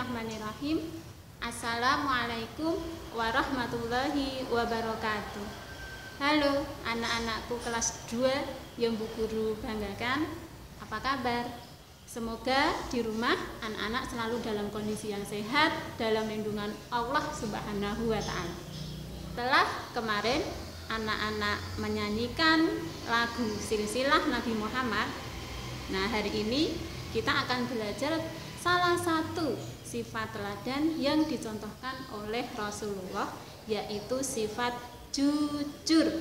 Bismillahirrahmanirrahim. Assalamualaikum warahmatullahi wabarakatuh. Halo anak-anakku kelas 2 yang Bu Guru banggakan. Apa kabar? Semoga di rumah anak-anak selalu dalam kondisi yang sehat, dalam lindungan Allah Subhanahu wa Ta'ala. Setelah kemarin anak-anak menyanyikan lagu Silsilah Nabi Muhammad, nah hari ini kita akan belajar salah satu sifat teladan yang dicontohkan oleh Rasulullah, yaitu sifat jujur.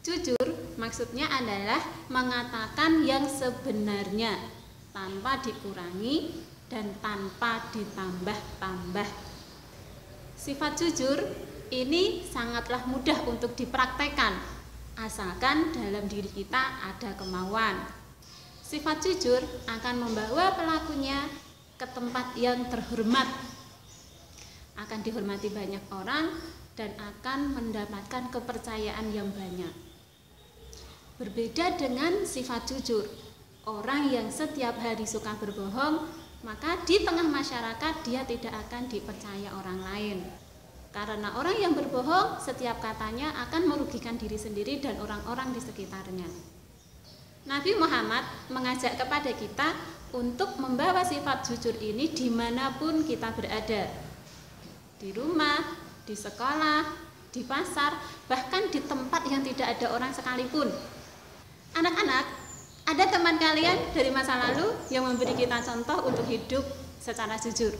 Jujur maksudnya adalah mengatakan yang sebenarnya tanpa dikurangi dan tanpa ditambah-tambah. Sifat jujur ini sangatlah mudah untuk dipraktekkan, asalkan dalam diri kita ada kemauan. Sifat jujur akan membawa pelakunya ke tempat yang terhormat, akan dihormati banyak orang, dan akan mendapatkan kepercayaan yang banyak. Berbeda dengan sifat jujur, orang yang setiap hari suka berbohong, maka di tengah masyarakat dia tidak akan dipercaya orang lain. Karena orang yang berbohong setiap katanya akan merugikan diri sendiri dan orang-orang di sekitarnya. Nabi Muhammad mengajak kepada kita untuk membawa sifat jujur ini dimanapun kita berada. Di rumah, di sekolah, di pasar, bahkan di tempat yang tidak ada orang sekalipun. Anak-anak, ada teman kalian dari masa lalu yang memberi kita contoh untuk hidup secara jujur.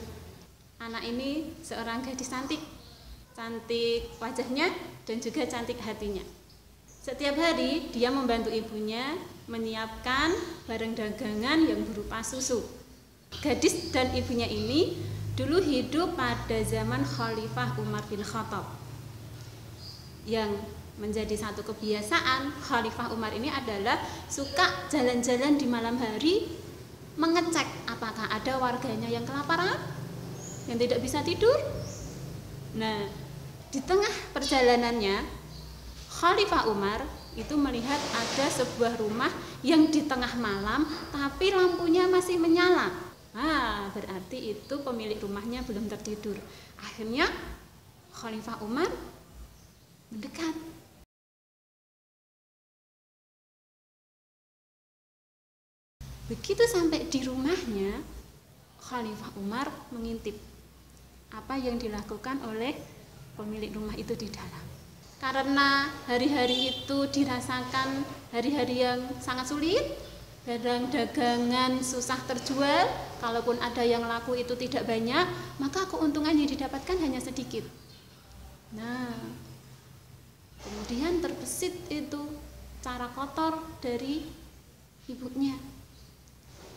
Anak ini seorang gadis cantik wajahnya dan juga cantik hatinya. Setiap hari dia membantu ibunya menyiapkan barang dagangan yang berupa susu. Gadis dan ibunya ini dulu hidup pada zaman Khalifah Umar bin Khattab. Yang menjadi satu kebiasaan Khalifah Umar ini adalah suka jalan-jalan di malam hari, mengecek apakah ada warganya yang kelaparan, yang tidak bisa tidur. Nah, di tengah perjalanannya, Khalifah Umar itu melihat ada sebuah rumah yang di tengah malam tapi lampunya masih menyala. Berarti itu pemilik rumahnya belum tertidur. Akhirnya Khalifah Umar mendekat. Begitu sampai di rumahnya, Khalifah Umar mengintip apa yang dilakukan oleh pemilik rumah itu di dalam. Karena hari-hari itu dirasakan hari-hari yang sangat sulit, barang dagangan susah terjual, kalaupun ada yang laku itu tidak banyak, maka keuntungan yang didapatkan hanya sedikit. Nah, kemudian terbesit itu cara kotor dari ibunya.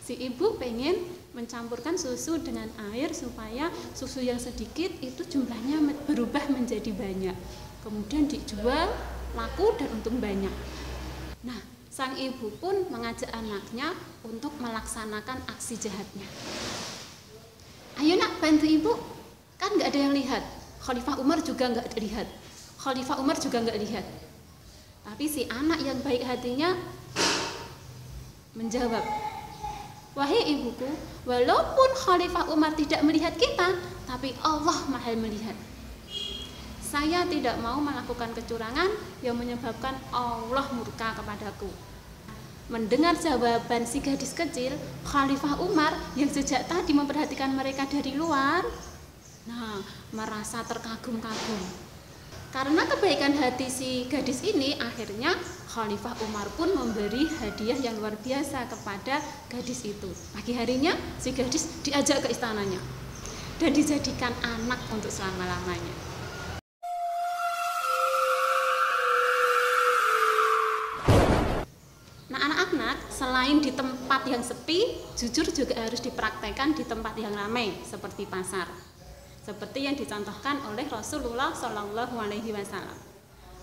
Si ibu pengen mencampurkan susu dengan air supaya susu yang sedikit itu jumlahnya berubah menjadi banyak. Kemudian dijual, laku dan untung banyak. Nah, sang ibu pun mengajak anaknya untuk melaksanakan aksi jahatnya. Ayo nak, bantu ibu. Kan nggak ada yang lihat. Khalifah Umar juga nggak lihat. Khalifah Umar juga nggak lihat. Tapi si anak yang baik hatinya menjawab, wahai ibuku, walaupun Khalifah Umar tidak melihat kita, tapi Allah Maha melihat. Saya tidak mau melakukan kecurangan yang menyebabkan Allah murka kepadaku. Mendengar jawaban si gadis kecil, Khalifah Umar yang sejak tadi memperhatikan mereka dari luar, merasa terkagum-kagum. Karena kebaikan hati si gadis ini, akhirnya Khalifah Umar pun memberi hadiah yang luar biasa kepada gadis itu. Pagi harinya si gadis diajak ke istananya dan dijadikan anak untuk selama-lamanya. Nah, anak-anak, selain di tempat yang sepi, jujur juga harus dipraktekkan di tempat yang ramai seperti pasar. Seperti yang dicontohkan oleh Rasulullah SAW.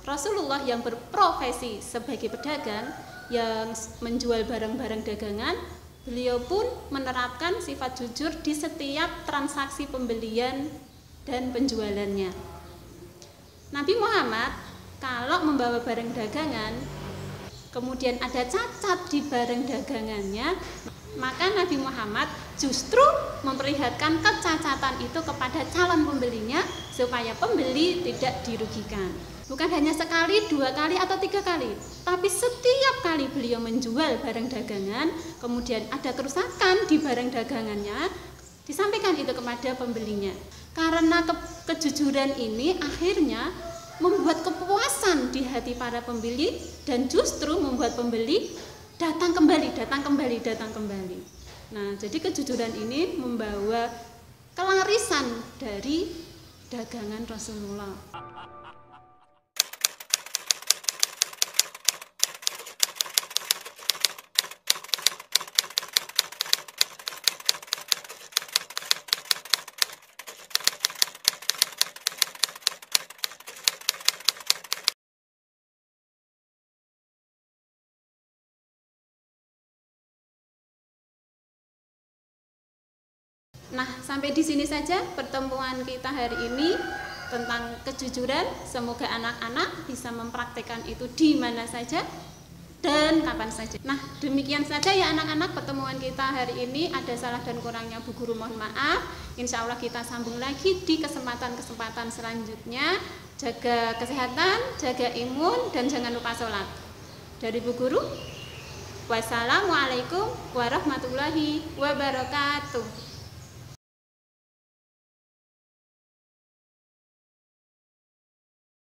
Rasulullah yang berprofesi sebagai pedagang yang menjual barang-barang dagangan, beliau pun menerapkan sifat jujur di setiap transaksi pembelian dan penjualannya. Nabi Muhammad kalau membawa barang dagangan kemudian ada cacat di barang dagangannya, maka Nabi Muhammad justru memperlihatkan kecacatan itu kepada calon pembelinya supaya pembeli tidak dirugikan. Bukan hanya sekali, 2 kali, atau 3 kali, tapi setiap kali beliau menjual barang dagangan, kemudian ada kerusakan di barang dagangannya, disampaikan itu kepada pembelinya. Karena kejujuran ini akhirnya membuat kepuasan di hati para pembeli dan justru membuat pembeli datang kembali. Nah, jadi kejujuran ini membawa kelarisan dari dagangan Rasulullah. Nah, sampai di sini saja pertemuan kita hari ini tentang kejujuran. Semoga anak-anak bisa mempraktikkan itu di mana saja dan kapan saja. Nah, demikian saja ya anak-anak pertemuan kita hari ini. Ada salah dan kurangnya Bu Guru mohon maaf. Insya Allah kita sambung lagi di kesempatan-kesempatan selanjutnya. Jaga kesehatan, jaga imun, dan jangan lupa sholat. Dari Bu Guru, wassalamualaikum warahmatullahi wabarakatuh.